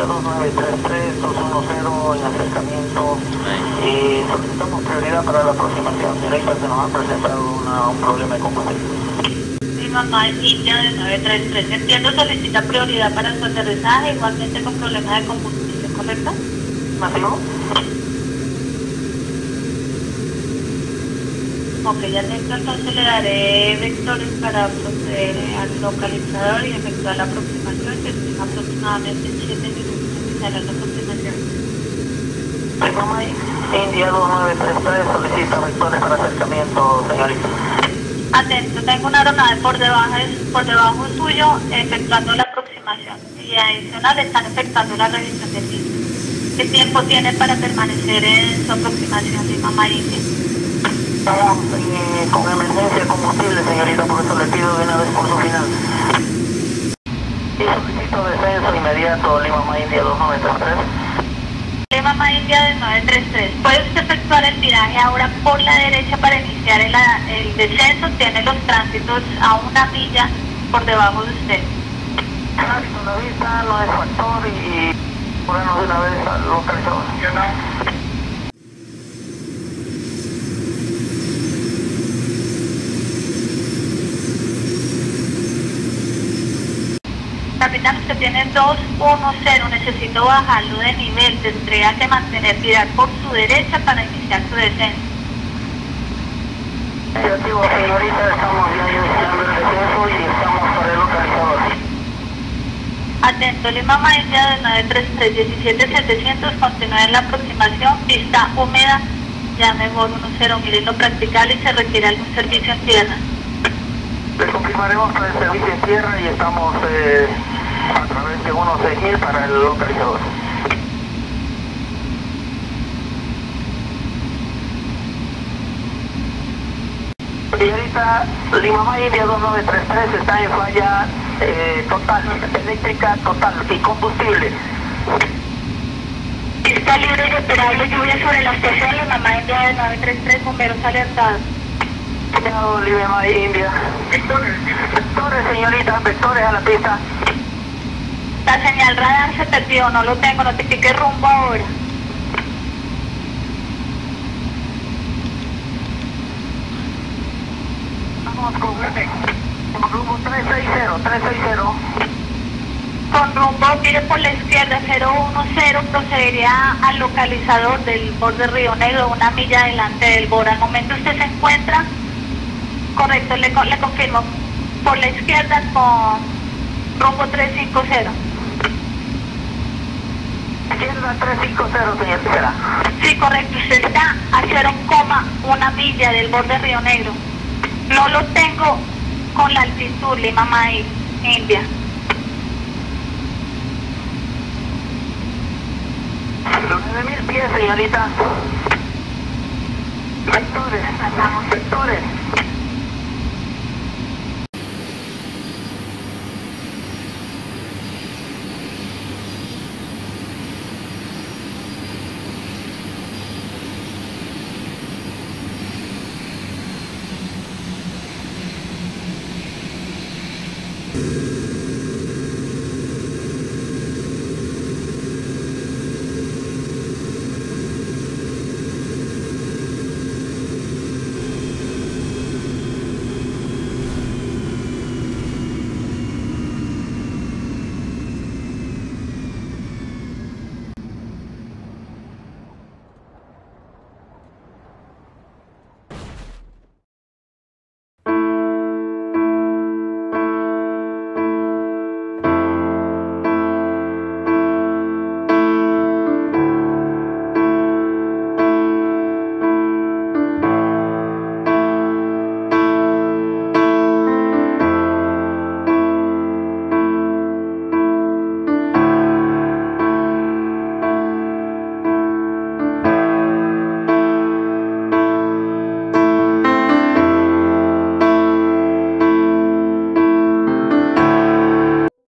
2933, 210 en acercamiento y solicitamos prioridad para la aproximación. Directa se nos ha presentado un problema de combustible. Mamá India de 933, entiendo, solicita prioridad para su aterrizaje, igualmente con problemas de combustible, ¿correcto? ¿Masivo? Ok, ya tengo, entonces le daré vectores para proceder al localizador y efectuar la aproximación, que es aproximadamente 7 minutos iniciar la aproximación. Mamá India 2933 solicita vectores para acercamiento, señorita. Atento, tengo una aeronave por debajo suyo efectuando la aproximación y adicional están efectuando la revisión del piso. ¿Qué tiempo tiene para permanecer en su aproximación de Mamá India? Estamos con emergencia de combustible, señorita, por eso le pido de una vez por su final. Y solicito descenso inmediato, Lima India 2933. Lima India de 933. ¿Puede usted efectuar el viraje ahora por la derecha para iniciar el descenso? Tiene los tránsitos a 1 milla por debajo de usted. Tránsito la vista, no es factor y ponernos de una vez al localizador. Capitán, usted tiene 210, necesito bajarlo de nivel, tendría que mantener virar por su derecha para iniciar su descenso. Negativo, señorita, estamos ya iniciando el descenso y estamos para el localizador. Atento, Lima India de 933, 17700, continúe en la aproximación, pista húmeda, llame por 10 lo practicable y se requiere algún servicio en tierra. Le confirmaremos para el servicio en tierra y estamos a través de 16.000 para el localizador. Señorita, Lima India 2933 está en falla total, eléctrica total y combustible. Está libre y operable, lluvia sobre la estación Lima India de 933, bomberos alertados. Señor Lima India. Vectores, señorita, vectores a la pista. La señal radar se perdió, no lo tengo, notifique rumbo ahora. Vamos con rumbo 360. Con rumbo, mire por la izquierda, 010, procedería al localizador del borde Río Negro, 1 milla adelante del borde. Al momento usted se encuentra, correcto, le confirmo, por la izquierda con rumbo 350. Izquierda 350, señorita. Sí, correcto, usted está a 0,1 milla del borde Río Negro. No lo tengo con la altitud, Lima India. 9.000 pies, señorita. Vectores.